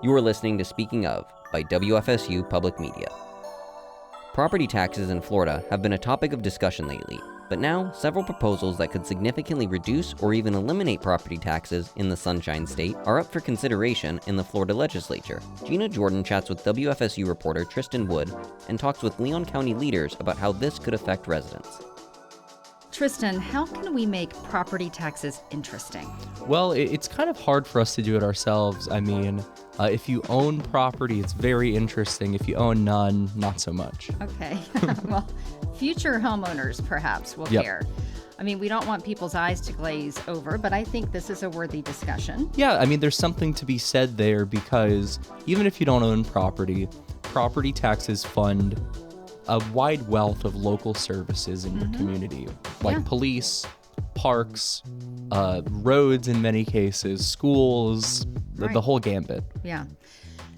You are listening to Speaking Of by WFSU Public Media. Property taxes in Florida have been a topic of discussion lately, but now several proposals that could significantly reduce or even eliminate property taxes in the Sunshine State are up for consideration in the Florida legislature. Gina Jordan chats with WFSU reporter Tristan Wood and talks with Leon County leaders about how this could affect residents. Tristan, how can we make property taxes interesting? Well, it's kind of hard for us to do it ourselves. I mean, if you own property, it's very interesting. If you own none, not so much. Okay. Well, future homeowners perhaps will care. I mean, we don't want people's eyes to glaze over, but I think this is a worthy discussion. Yeah, I mean, there's something to be said there because even if you don't own property taxes fund a wide wealth of local services in your community, like police, parks, roads in many cases, schools, the whole gambit. Yeah.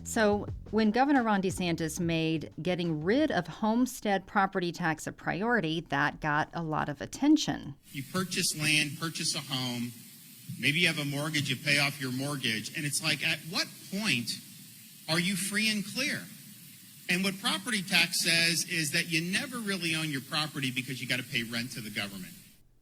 So when Governor Ron DeSantis made getting rid of homestead property tax a priority, that got a lot of attention. You purchase land, purchase a home, maybe you have a mortgage, you pay off your mortgage, and it's like, at what point are you free and clear? And what property tax says is that you never really own your property because you got to pay rent to the government.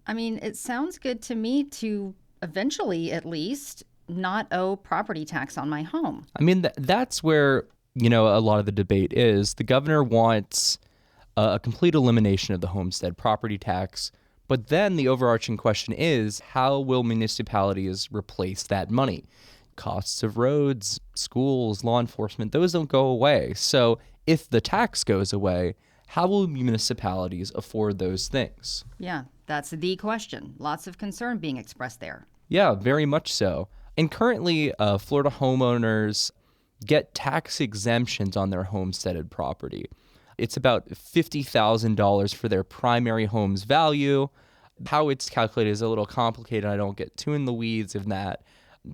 I mean, it sounds good to me to eventually, at least, not owe property tax on my home. I mean, that's where, a lot of the debate is. The governor wants a complete elimination of the homestead property tax. But then the overarching question is, how will municipalities replace that money? Costs of roads, schools, law enforcement, those don't go away. So if the tax goes away, how will municipalities afford those things? Yeah, that's the question. Lots of concern being expressed there. Yeah, very much so. And currently, Florida homeowners get tax exemptions on their homesteaded property. It's about $50,000 for their primary home's value. How it's calculated is a little complicated. I don't get too in the weeds of that.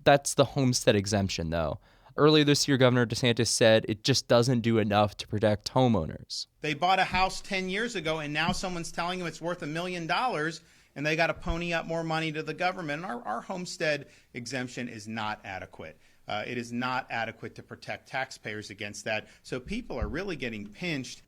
That's the homestead exemption, though. Earlier this year, Governor DeSantis said it just doesn't do enough to protect homeowners. They bought a house 10 years ago, and now someone's telling them it's worth $1 million, and they got to pony up more money to the government. And our homestead exemption is not adequate. It is not adequate to protect taxpayers against that. So people are really getting pinched.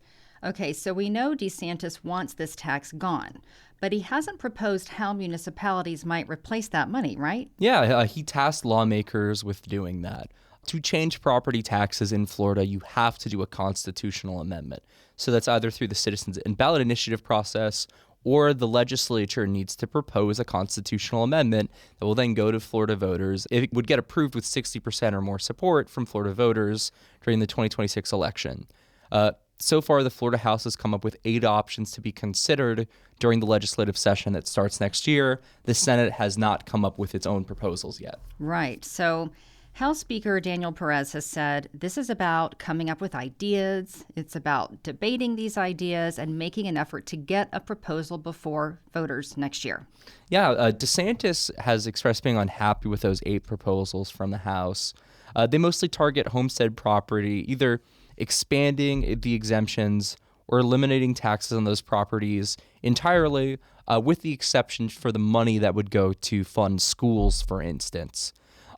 Okay, so we know DeSantis wants this tax gone, but he hasn't proposed how municipalities might replace that money, right? Yeah, he tasked lawmakers with doing that. To change property taxes in Florida, you have to do a constitutional amendment. So that's either through the Citizens and Ballot Initiative process, or the legislature needs to propose a constitutional amendment that will then go to Florida voters. It would get approved with 60% or more support from Florida voters during the 2026 election. So far, the Florida House has come up with 8 options to be considered during the legislative session that starts next year. The Senate has not come up with its own proposals yet. Right. So House Speaker Daniel Perez has said this is about coming up with ideas. It's about debating these ideas and making an effort to get a proposal before voters next year. Yeah, DeSantis has expressed being unhappy with those 8 proposals from the House. They mostly target homestead property, either expanding the exemptions or eliminating taxes on those properties entirely, with the exception for the money that would go to fund schools, for instance.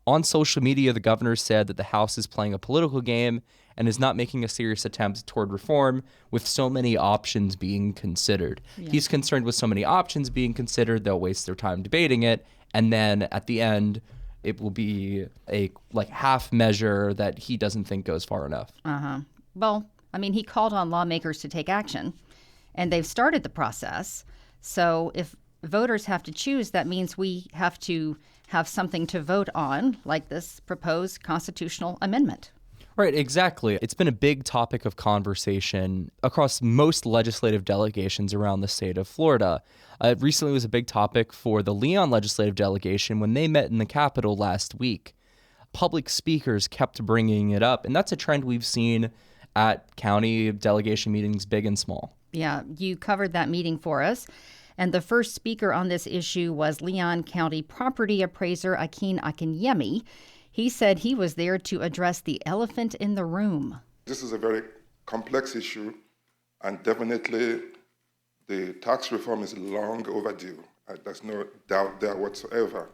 On social media, the governor said that the House is playing a political game and is not making a serious attempt toward reform with so many options being considered. Yeah. He's concerned with so many options being considered, they'll waste their time debating it, and then at the end, it will be a half measure that he doesn't think goes far enough. Well, I mean, he called on lawmakers to take action, and they've started the process. So if voters have to choose, that means we have to have something to vote on, like this proposed constitutional amendment. Right, exactly. It's been a big topic of conversation across most legislative delegations around the state of Florida. It recently was a big topic for the Leon legislative delegation when they met in the Capitol last week. Public speakers kept bringing it up, and that's a trend we've seen at county delegation meetings, big and small. Yeah, you covered that meeting for us. And the first speaker on this issue was Leon County property appraiser Akin Akinyemi. He said he was there to address the elephant in the room. This is a very complex issue, and definitely the tax reform is long overdue. There's no doubt there whatsoever.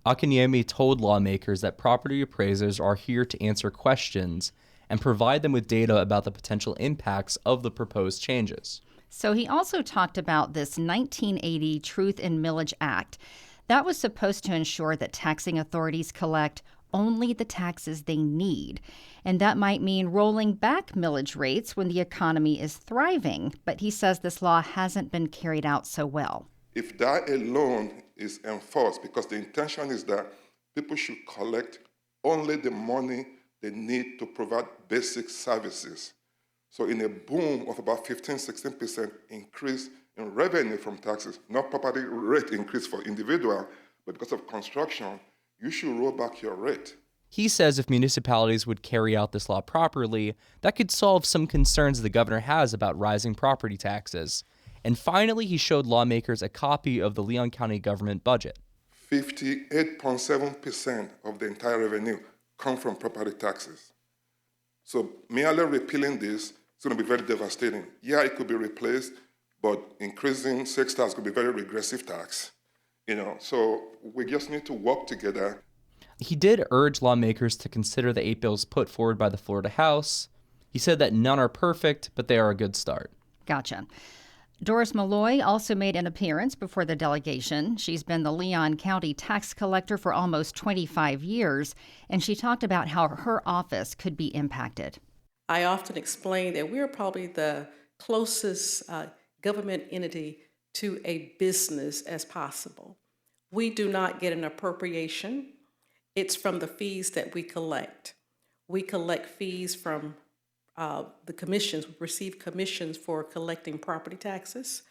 Akinyemi told lawmakers that property appraisers are here to answer questions and provide them with data about the potential impacts of the proposed changes. So he also talked about this 1980 Truth in Millage Act. That was supposed to ensure that taxing authorities collect only the taxes they need. And that might mean rolling back millage rates when the economy is thriving. But he says this law hasn't been carried out so well. If that alone is enforced, because the intention is that people should collect only the money they need to provide basic services. So in a boom of about 15-16% increase in revenue from taxes, not property rate increase for individual, but because of construction, you should roll back your rate. He says if municipalities would carry out this law properly, that could solve some concerns the governor has about rising property taxes. And finally, he showed lawmakers a copy of the Leon County government budget. 58.7% of the entire revenue come from property taxes. So merely repealing this is going to be very devastating. Yeah, it could be replaced, but increasing sales tax could be very regressive tax. So we just need to work together. He did urge lawmakers to consider the 8 bills put forward by the Florida House. He said that none are perfect, but they are a good start. Gotcha. Doris Malloy also made an appearance before the delegation. She's been the Leon County tax collector for almost 25 years, and she talked about how her office could be impacted. I often explain that we're probably the closest government entity to a business as possible. We do not get an appropriation. It's from the fees that we collect. We collect fees from the commissions. We receive commissions for collecting property taxes.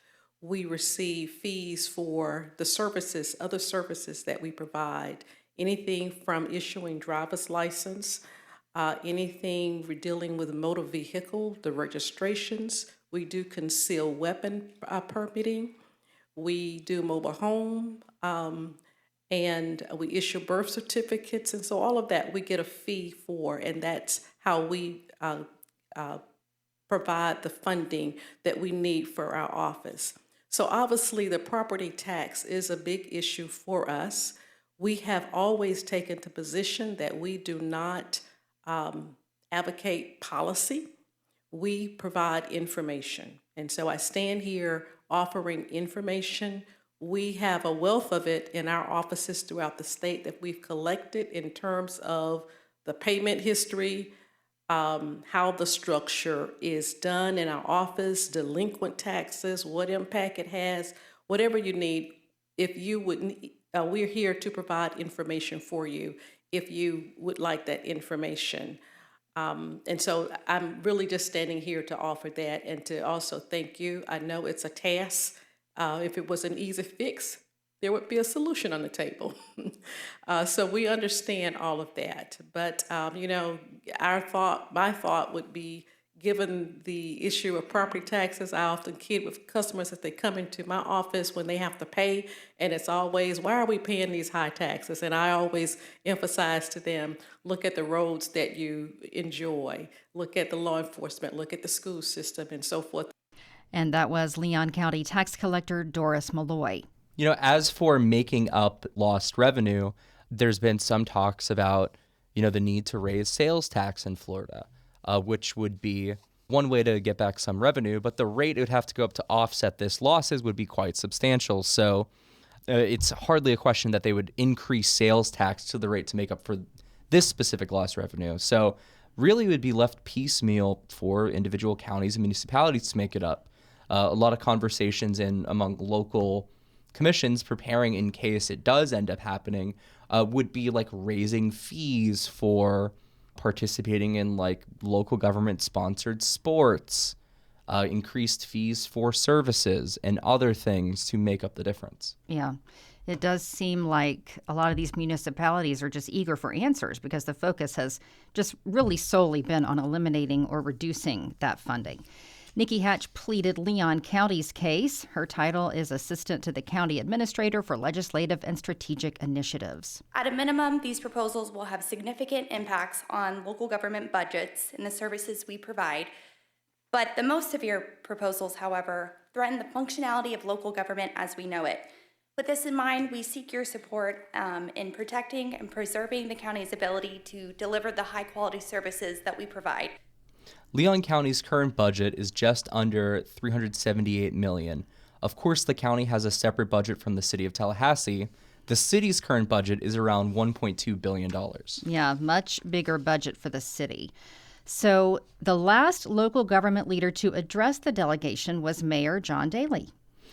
We receive fees for the services, other services that we provide, anything from issuing driver's license, anything dealing with motor vehicle, the registrations. We do concealed weapon permitting. We do mobile home, and we issue birth certificates. And so all of that we get a fee for, and that's how we provide the funding that we need for our office. So obviously the property tax is a big issue for us. We have always taken the position that we do not advocate policy. We provide information. And so I stand here offering information. We have a wealth of it in our offices throughout the state that we've collected in terms of the payment history, how the structure is done in our office, delinquent taxes, what impact it has, whatever you need. If you would, we're here to provide information for you if you would like that information. And so I'm really just standing here to offer that and to also thank you. I know it's a task. If it was an easy fix, there would be a solution on the table. So we understand all of that. But, my thought would be, given the issue of property taxes, I often kid with customers that they come into my office when they have to pay, and it's always, why are we paying these high taxes? And I always emphasize to them, look at the roads that you enjoy, look at the law enforcement, look at the school system, and so forth. And that was Leon County tax collector Doris Malloy. As for making up lost revenue, there's been some talks about, the need to raise sales tax in Florida, which would be one way to get back some revenue, but the rate it would have to go up to offset this losses would be quite substantial. So it's hardly a question that they would increase sales tax to the rate to make up for this specific lost revenue. So really it would be left piecemeal for individual counties and municipalities to make it up. A lot of conversations among local commissions preparing in case it does end up happening would be like raising fees for participating in like local government sponsored sports, increased fees for services and other things to make up the difference. Yeah. It does seem like a lot of these municipalities are just eager for answers because the focus has just really solely been on eliminating or reducing that funding. Nikki Hatch pleaded Leon County's case. Her title is Assistant to the County Administrator for Legislative and Strategic Initiatives. At a minimum, these proposals will have significant impacts on local government budgets and the services we provide. But the most severe proposals, however, threaten the functionality of local government as we know it. With this in mind, we seek your support in protecting and preserving the county's ability to deliver the high-quality services that we provide. Leon County's current budget is just under $378 million. Of course, the county has a separate budget from the city of Tallahassee. The city's current budget is around $1.2 billion. Yeah, much bigger budget for the city. So the last local government leader to address the delegation was Mayor John Daley.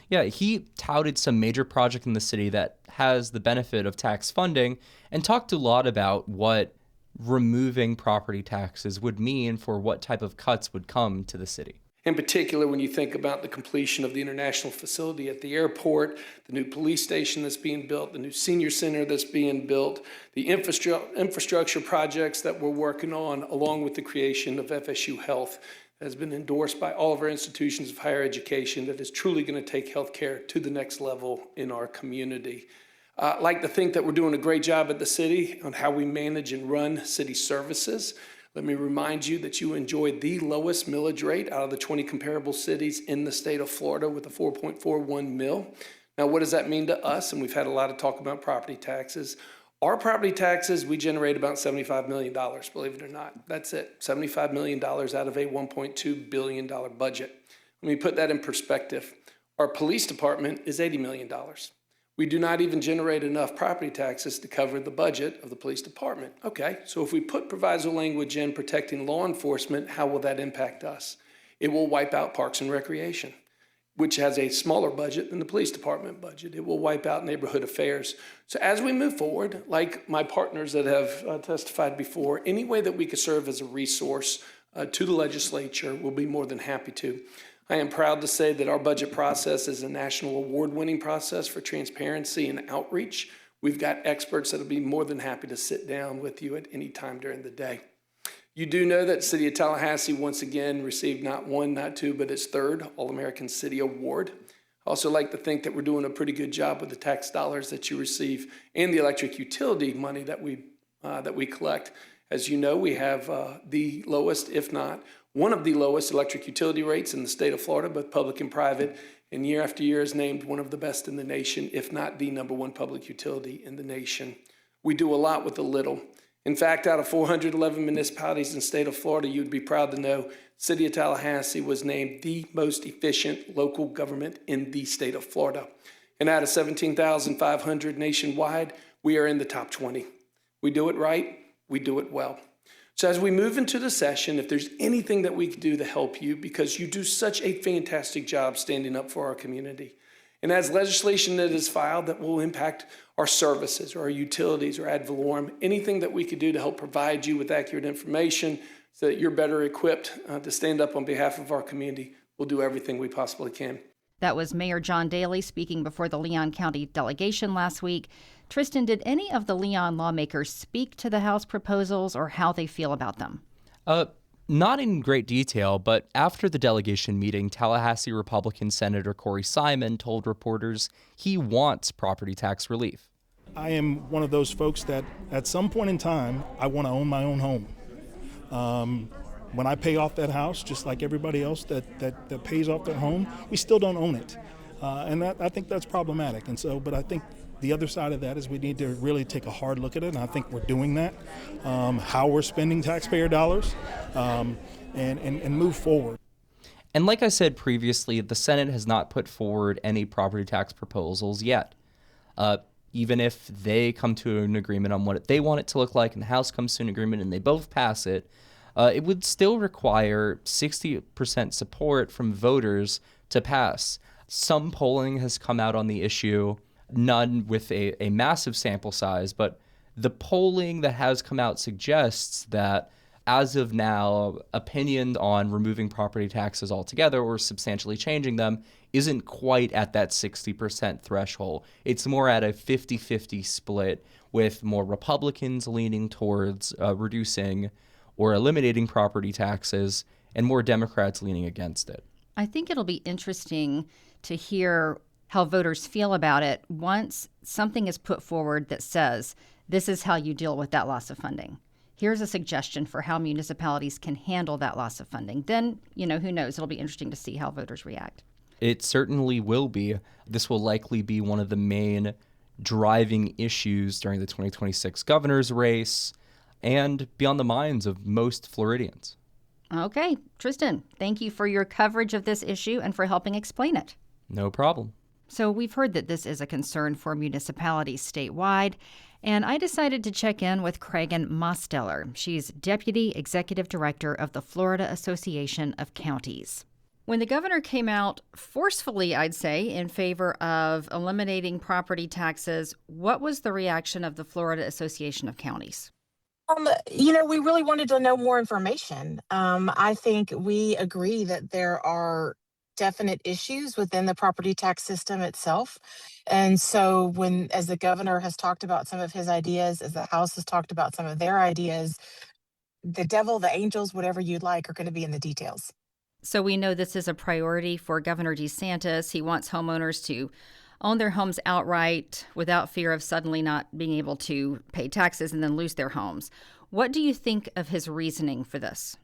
Yeah, he touted some major project in the city that has the benefit of tax funding and talked a lot about what removing property taxes would mean for what type of cuts would come to the city. In particular, when you think about the completion of the international facility at the airport, the new police station that's being built, the new senior center that's being built, the infrastructure projects that we're working on, along with the creation of FSU Health, has been endorsed by all of our institutions of higher education that is truly going to take healthcare to the next level in our community. I like to think that we're doing a great job at the city on how we manage and run city services. Let me remind you that you enjoy the lowest millage rate out of the 20 comparable cities in the state of Florida with a 4.41 mill. Now, what does that mean to us? And we've had a lot of talk about property taxes. Our property taxes, we generate about $75 million, believe it or not. That's it, $75 million out of a $1.2 billion budget. Let me put that in perspective. Our police department is $80 million. We do not even generate enough property taxes to cover the budget of the police department. Okay, so if we put proviso language in protecting law enforcement, how will that impact us? It will wipe out Parks and Recreation, which has a smaller budget than the police department budget. It will wipe out neighborhood affairs. So as we move forward, like my partners that have testified before, any way that we could serve as a resource to the legislature, we'll be more than happy to. I am proud to say that our budget process is a national award-winning process for transparency and outreach. We've got experts that will be more than happy to sit down with you at any time during the day. You do know that the City of Tallahassee once again received not one, not two, but its third All-American City Award. I also like to think that we're doing a pretty good job with the tax dollars that you receive and the electric utility money that we collect. As you know, we have the lowest, if not one of the lowest electric utility rates in the state of Florida, both public and private, and year after year is named one of the best in the nation, if not the #1 public utility in the nation. We do a lot with a little. In fact, out of 411 municipalities in the state of Florida, you'd be proud to know City of Tallahassee was named the most efficient local government in the state of Florida. And out of 17,500 nationwide, we are in the top 20. We do it right, we do it well. So as we move into the session, if there's anything that we can do to help you, because you do such a fantastic job standing up for our community, and as legislation that is filed that will impact our services or our utilities or ad valorem, anything that we could do to help provide you with accurate information so that you're better equipped to stand up on behalf of our community, we'll do everything we possibly can. That was Mayor John Daley speaking before the Leon County delegation last week. Tristan, did any of the Leon lawmakers speak to the House proposals or how they feel about them? Not in great detail, but after the delegation meeting, Tallahassee Republican Senator Corey Simon told reporters he wants property tax relief. I am one of those folks that at some point in time, I want to own my own home. When I pay off that house, just like everybody else that pays off their home, we still don't own it. And I think that's problematic. And so, but I think the other side of that is we need to really take a hard look at it, and I think we're doing that, how we're spending taxpayer dollars, and move forward. And like I said previously, the Senate has not put forward any property tax proposals yet. Even if they come to an agreement on what they want it to look like and the House comes to an agreement and they both pass it, it would still require 60% support from voters to pass. Some polling has come out on the issue, none with a massive sample size, but the polling that has come out suggests that as of now, opinion on removing property taxes altogether or substantially changing them isn't quite at that 60% threshold. It's more at a 50-50 split, with more Republicans leaning towards reducing or eliminating property taxes and more Democrats leaning against it. I think it'll be interesting to hear how voters feel about it once something is put forward that says, this is how you deal with that loss of funding. Here's a suggestion for how municipalities can handle that loss of funding. Then, who knows? It'll be interesting to see how voters react. It certainly will be. This will likely be one of the main driving issues during the 2026 governor's race and be on the minds of most Floridians. Okay, Tristan, thank you for your coverage of this issue and for helping explain it. No problem. So we've heard that this is a concern for municipalities statewide, and I decided to check in with Kragan Mosteller. She's Deputy Executive Director of the Florida Association of Counties. When the governor came out forcefully, I'd say, in favor of eliminating property taxes, what was the reaction of the Florida Association of Counties? We really wanted to know more information. I think we agree that there are definite issues within the property tax system itself. And so as the governor has talked about some of his ideas, as the House has talked about some of their ideas, the devil, the angels, whatever you'd like, are going to be in the details. So we know this is a priority for Governor DeSantis. He wants homeowners to own their homes outright without fear of suddenly not being able to pay taxes and then lose their homes. What do you think of his reasoning for this?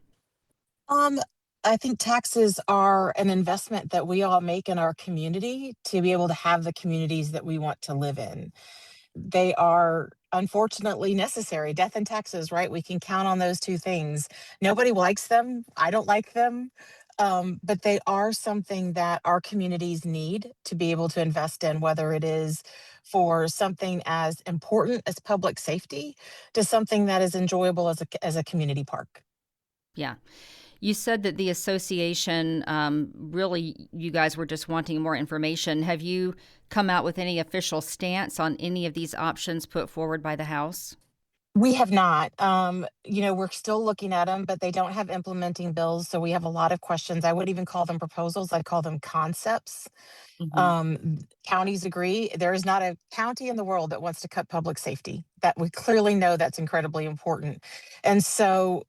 I think taxes are an investment that we all make in our community to be able to have the communities that we want to live in. They are unfortunately necessary. Death and taxes, right? We can count on those two things. Nobody likes them. I don't like them. But they are something that our communities need to be able to invest in, whether it is for something as important as public safety to something that is enjoyable as a community park. Yeah. You said that the association, really, you guys were just wanting more information. Have you come out with any official stance on any of these options put forward by the House? We have not. We're still looking at them, but they don't have implementing bills. So we have a lot of questions. I wouldn't even call them proposals. I'd call them concepts. Counties agree. There is not a county in the world that wants to cut public safety. That we clearly know that's incredibly important. And so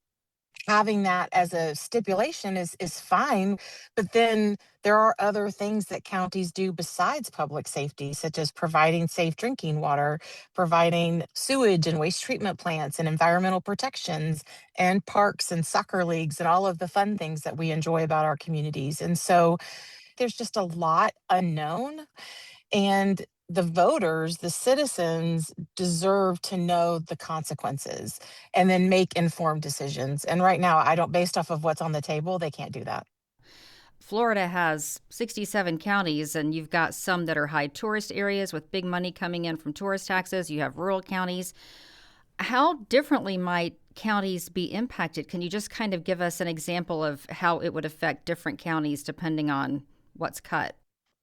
having that as a stipulation is fine, but then there are other things that counties do besides public safety, such as providing safe drinking water, providing sewage and waste treatment plants and environmental protections and parks and soccer leagues and all of the fun things that we enjoy about our communities. And so there's just a lot unknown, and the voters, the citizens, deserve to know the consequences and then make informed decisions. And right now, based off of what's on the table, they can't do that. Florida has 67 counties, and you've got some that are high tourist areas with big money coming in from tourist taxes. You have rural counties. How differently might counties be impacted? Can you just kind of give us an example of how it would affect different counties depending on what's cut?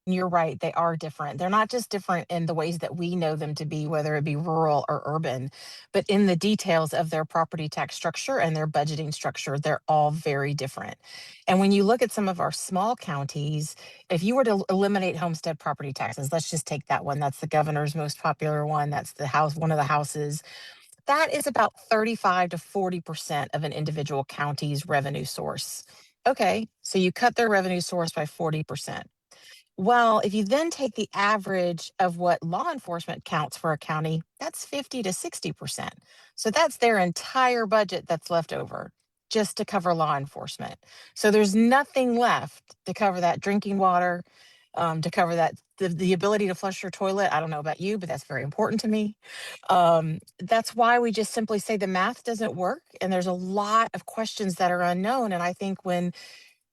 You're right, they are different. They're not just different in the ways that we know them to be, whether it be rural or urban, but in the details of their property tax structure and their budgeting structure, they're all very different. And when you look at some of our small counties, if you were to eliminate homestead property taxes, let's just take that one. That's the governor's most popular one. That's the house, one of the houses. That is about 35 to 40% of an individual county's revenue source. Okay, so you cut their revenue source by 40%. Well, if you then take the average of what law enforcement counts for a county, that's 50 to 60%. So that's their entire budget that's left over just to cover law enforcement. So there's nothing left to cover that drinking water, to cover that the ability to flush your toilet. I don't know about you, but that's very important to me. That's why we just simply say the math doesn't work. And there's a lot of questions that are unknown. And I think when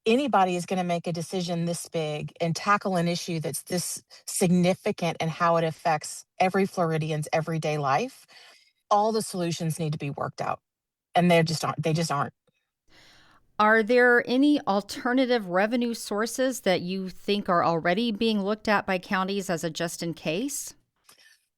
anybody is going to make a decision this big and tackle an issue that's this significant and how it affects every Floridian's everyday life, all the solutions need to be worked out. And they just aren't. Are there any alternative revenue sources that you think are already being looked at by counties as a just in case?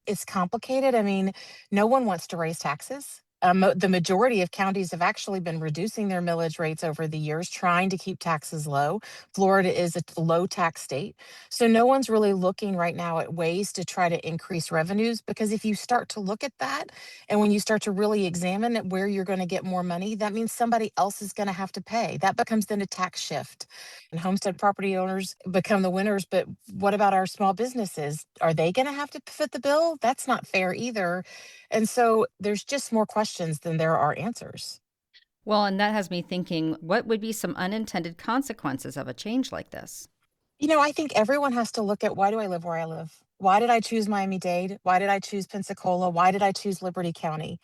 It's complicated. I mean, no one wants to raise taxes. The majority of counties have actually been reducing their millage rates over the years, trying to keep taxes low. Florida is a low tax state. So no one's really looking right now at ways to try to increase revenues, because if you start to look at that and when you start to really examine it, where you're going to get more money, that means somebody else is going to have to pay. That becomes then a tax shift. And homestead property owners become the winners. But what about our small businesses? Are they going to have to foot the bill? That's not fair either. And so there's just more questions than there are answers. Well, and that has me thinking, what would be some unintended consequences of a change like this? I think everyone has to look at, why do I live where I live? Why did I choose Miami-Dade? Why did I choose Pensacola? Why did I choose Liberty County?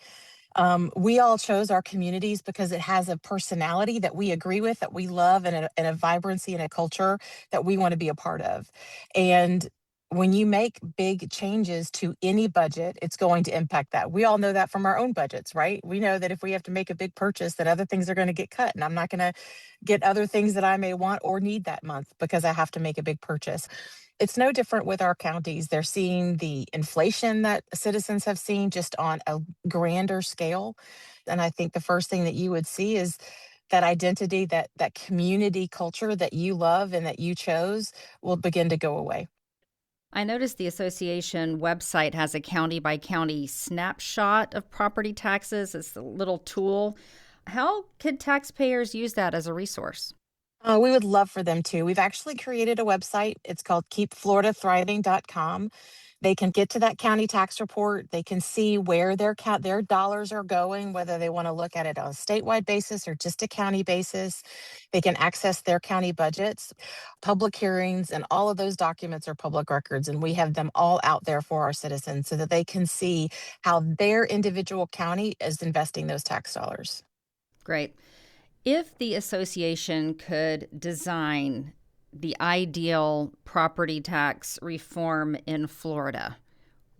We all chose our communities because it has a personality that we agree with, that we love, and a vibrancy and a culture that we want to be a part of. And when you make big changes to any budget, it's going to impact that. We all know that from our own budgets, right? We know that if we have to make a big purchase, that other things are going to get cut, and I'm not going to get other things that I may want or need that month because I have to make a big purchase. It's no different with our counties. They're seeing the inflation that citizens have seen just on a grander scale. And I think the first thing that you would see is that identity, that community culture that you love and that you chose will begin to go away. I noticed the association website has a county by county snapshot of property taxes. It's a little tool. How could taxpayers use that as a resource? We would love for them to. We've actually created a website. It's called keepfloridathriving.com. They can get to that county tax report. They can see where their dollars are going, whether they want to look at it on a statewide basis or just a county basis. They can access their county budgets, public hearings, and all of those documents are public records. And we have them all out there for our citizens so that they can see how their individual county is investing those tax dollars. Great. If the association could design the ideal property tax reform in Florida,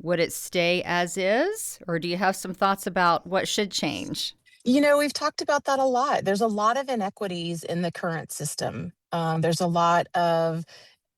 would it stay as is, or do you have some thoughts about what should change? We've talked about that a lot. There's a lot of inequities in the current system. There's a lot of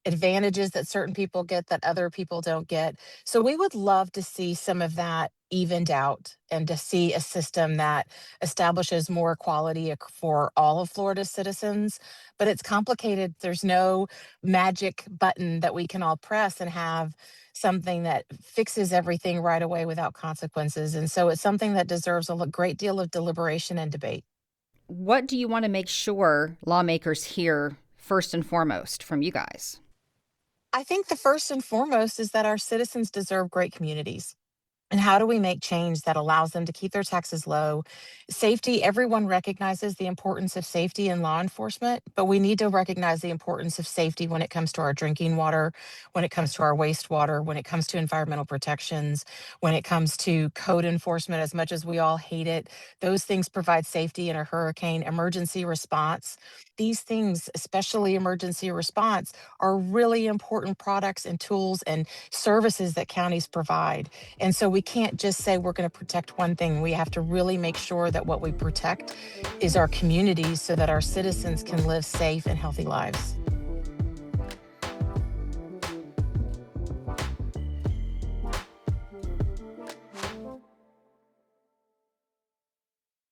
advantages that certain people get that other people don't get. So we would love to see some of that evened out and to see a system that establishes more equality for all of Florida's citizens. But it's complicated. There's no magic button that we can all press and have something that fixes everything right away without consequences. And so it's something that deserves a great deal of deliberation and debate. What do you want to make sure lawmakers hear first and foremost from you guys? I think the first and foremost is that our citizens deserve great communities. And how do we make change that allows them to keep their taxes low? Safety, everyone recognizes the importance of safety in law enforcement, but we need to recognize the importance of safety when it comes to our drinking water, when it comes to our wastewater, when it comes to environmental protections, when it comes to code enforcement. As much as we all hate it, those things provide safety in a hurricane, emergency response. These things, especially emergency response, are really important products and tools and services that counties provide. And so we can't just say we're going to protect one thing. We have to really make sure that what we protect is our communities so that our citizens can live safe and healthy lives.